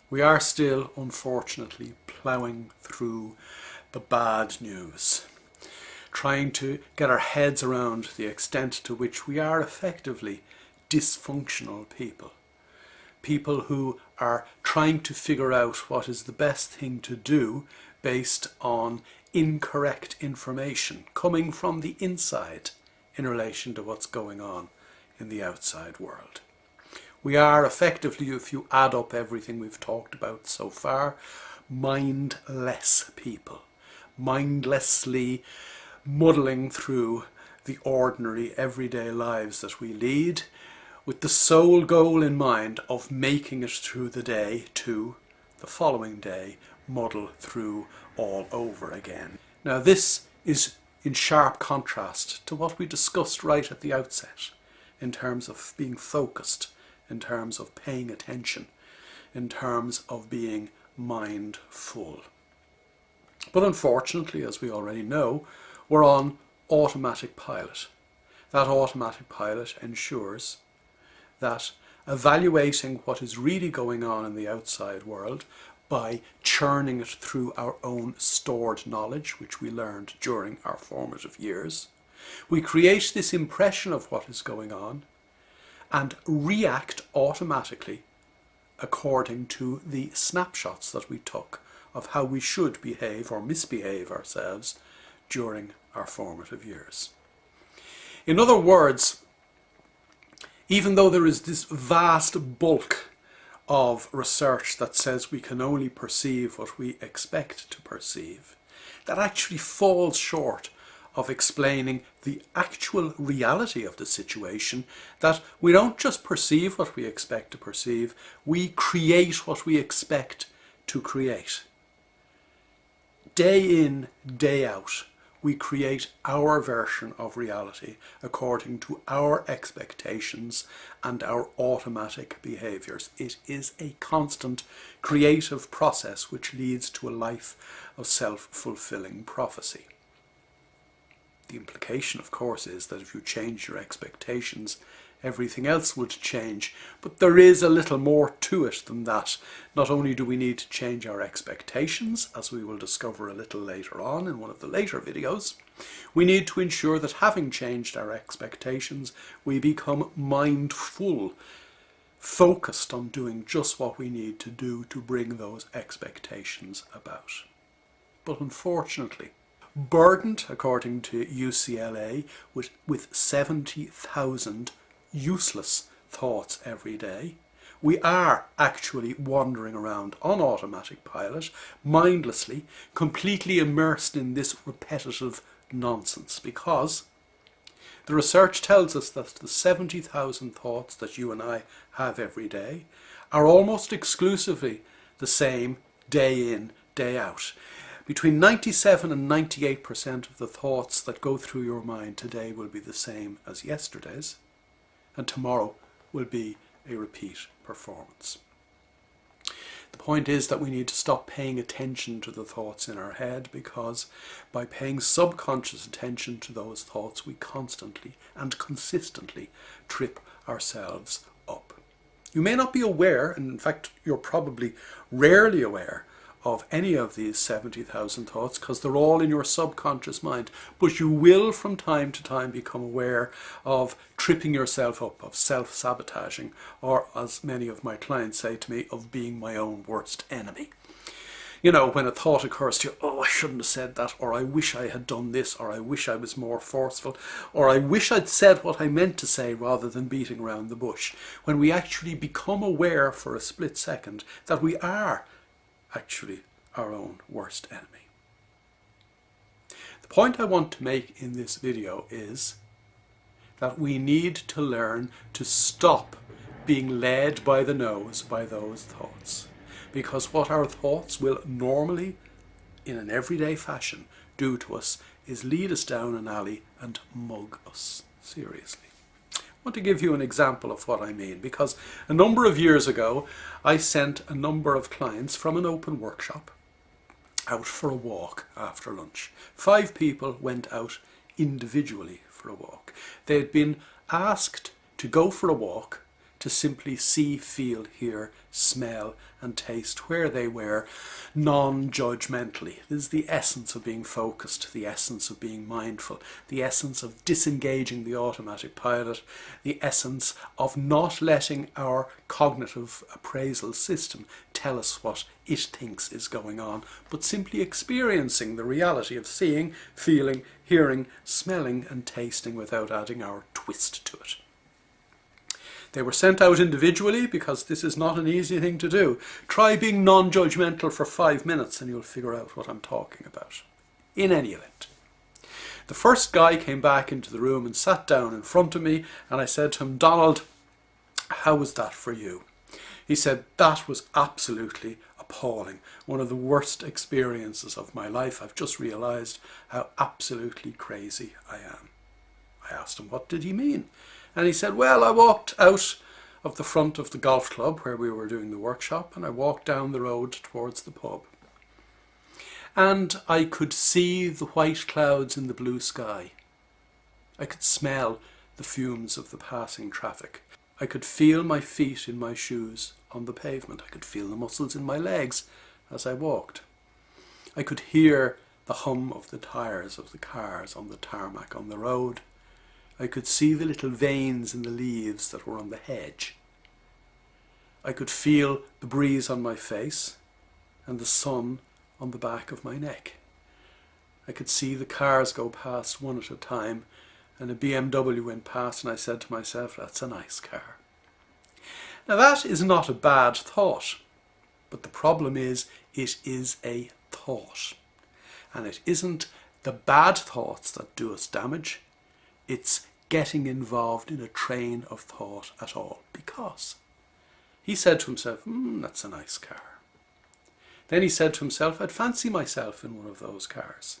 We are still, unfortunately, ploughing through the bad news, trying to get our heads around the extent to which we are effectively dysfunctional people. People who are trying to figure out what is the best thing to do based on incorrect information coming from the inside in relation to what's going on in the outside world. We are effectively, if you add up everything we've talked about so far, mindless people, mindlessly muddling through the ordinary everyday lives that we lead, with the sole goal in mind of making it through the day to the following day muddle through all over again. Now this is in sharp contrast to what we discussed right at the outset in terms of being focused, in terms of paying attention, in terms of being mindful. But unfortunately, as we already know, we're on automatic pilot. That automatic pilot ensures that evaluating what is really going on in the outside world by churning it through our own stored knowledge, which we learned during our formative years, we create this impression of what is going on and react automatically according to the snapshots that we took of how we should behave or misbehave ourselves during our formative years. In other words, even though there is this vast bulk of research that says we can only perceive what we expect to perceive, that actually falls short of explaining the actual reality of the situation, that we don't just perceive what we expect to perceive, we create what we expect to create. Day in, day out, we create our version of reality according to our expectations and our automatic behaviours. It is a constant creative process which leads to a life of self-fulfilling prophecy. The implication, of course, is that if you change your expectations, everything else would change. But there is a little more to it than that. Not only do we need to change our expectations, as we will discover a little later on in one of the later videos, we need to ensure that having changed our expectations, we become mindful, focused on doing just what we need to do to bring those expectations about. But unfortunately, burdened, according to UCLA, with 70,000 useless thoughts every day, we are actually wandering around on automatic pilot, mindlessly, completely immersed in this repetitive nonsense, because the research tells us that the 70,000 thoughts that you and I have every day are almost exclusively the same day in, day out. Between 97 and 98% of the thoughts that go through your mind today will be the same as yesterday's, and tomorrow will be a repeat performance. The point is that we need to stop paying attention to the thoughts in our head, because by paying subconscious attention to those thoughts, we constantly and consistently trip ourselves up. You may not be aware, and in fact you're probably rarely aware of any of these 70,000 thoughts, because they're all in your subconscious mind, but you will from time to time become aware of tripping yourself up, of self-sabotaging, or as many of my clients say to me, of being my own worst enemy. You know, when a thought occurs to you, oh, I shouldn't have said that, or I wish I had done this, or I wish I was more forceful, or I wish I'd said what I meant to say rather than beating around the bush. When we actually become aware for a split second that we are actually our own worst enemy. The point I want to make in this video is that we need to learn to stop being led by the nose by those thoughts. Because what our thoughts will normally, in an everyday fashion, do to us is lead us down an alley and mug us seriously. I want to give you an example of what I mean, because a number of years ago I sent a number of clients from an open workshop out for a walk after lunch. 5 people went out individually for a walk. They had been asked to go for a walk to to simply see, feel, hear, smell and taste where they were, non-judgmentally. This is the essence of being focused, the essence of being mindful, the essence of disengaging the automatic pilot, the essence of not letting our cognitive appraisal system tell us what it thinks is going on, but simply experiencing the reality of seeing, feeling, hearing, smelling and tasting without adding our twist to it. They were sent out individually because this is not an easy thing to do. Try being non-judgmental for 5 minutes and you'll figure out what I'm talking about. In any event, the first guy came back into the room and sat down in front of me, and I said to him, "Donald, how was that for you?" He said, "That was absolutely appalling. One of the worst experiences of my life. I've just realised how absolutely crazy I am." I asked him what did he mean, and he said, "Well, I walked out of the front of the golf club where we were doing the workshop, and I walked down the road towards the pub, and I could see the white clouds in the blue sky. I could smell the fumes of the passing traffic. I could feel my feet in my shoes on the pavement. I could feel the muscles in my legs as I walked. I could hear the hum of the tyres of the cars on the tarmac on the road. I could see the little veins in the leaves that were on the hedge. I could feel the breeze on my face and the sun on the back of my neck. I could see the cars go past one at a time, and a BMW went past, and I said to myself, that's a nice car." Now that is not a bad thought, but the problem is it is a thought. And it isn't the bad thoughts that do us damage, it's getting involved in a train of thought at all. Because he said to himself, that's a nice car. Then he said to himself, I'd fancy myself in one of those cars.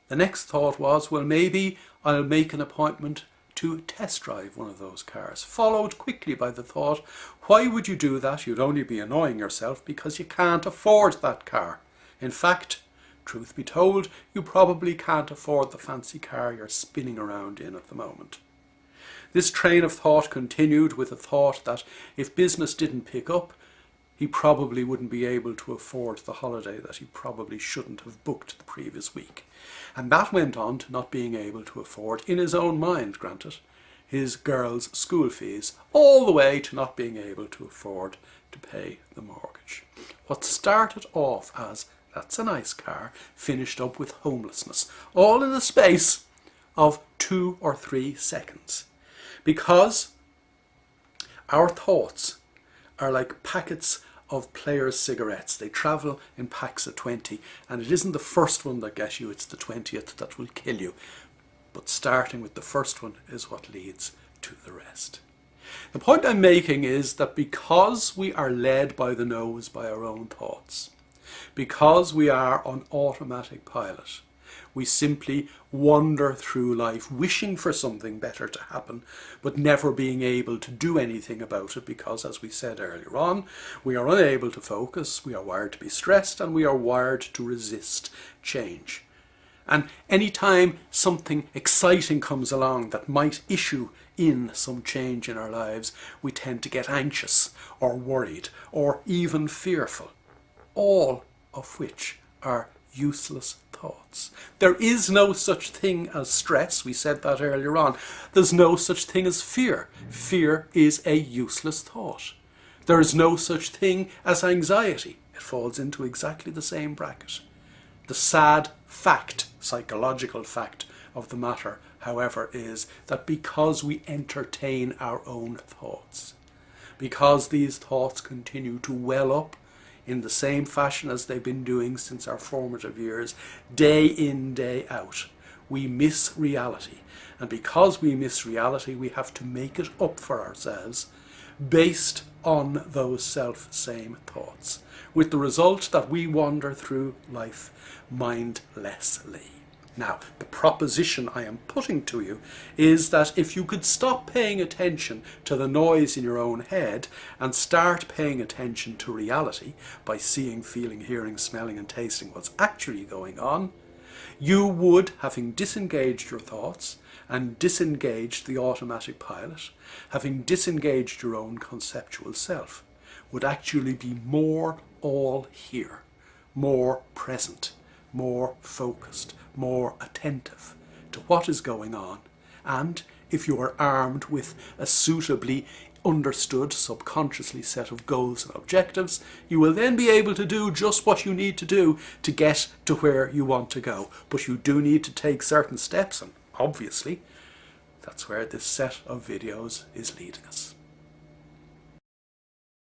The next thought was, well, maybe I'll make an appointment to test drive one of those cars. Followed quickly by the thought, why would you do that? You'd only be annoying yourself because you can't afford that car. In fact, truth be told, you probably can't afford the fancy car you're spinning around in at the moment. This train of thought continued with a thought that if business didn't pick up, he probably wouldn't be able to afford the holiday that he probably shouldn't have booked the previous week. And that went on to not being able to afford, in his own mind, granted, his girls' school fees, all the way to not being able to afford to pay the mortgage. What started off as that's a nice car finished up with homelessness, all in the space of 2 or 3 seconds. Because our thoughts are like packets of Players cigarettes. They travel in packs of 20, and it isn't the first one that gets you, it's the 20th that will kill you. But starting with the first one is what leads to the rest. The point I'm making is that because we are led by the nose by our own thoughts, because we are on automatic pilot, we simply wander through life wishing for something better to happen, but never being able to do anything about it because, as we said earlier on, we are unable to focus, we are wired to be stressed, and we are wired to resist change. And any time something exciting comes along that might issue in some change in our lives, we tend to get anxious or worried or even fearful, all of which are useless thoughts. There is no such thing as stress. We said that earlier on. There's no such thing as fear. Fear is a useless thought. There is no such thing as anxiety. It falls into exactly the same bracket. The sad fact, psychological fact of the matter, however, is that because we entertain our own thoughts, because these thoughts continue to well up in the same fashion as they've been doing since our formative years, day in, day out, we miss reality. And because we miss reality, we have to make it up for ourselves based on those self-same thoughts, with the result that we wander through life mindlessly. Now, the proposition I am putting to you is that if you could stop paying attention to the noise in your own head and start paying attention to reality by seeing, feeling, hearing, smelling and tasting what's actually going on, you would, having disengaged your thoughts and disengaged the automatic pilot, having disengaged your own conceptual self, would actually be more all here, more present, more focused, more attentive to what is going on. And if you are armed with a suitably understood, subconsciously set of goals and objectives, you will then be able to do just what you need to do to get to where you want to go. But you do need to take certain steps, and obviously that's where this set of videos is leading us.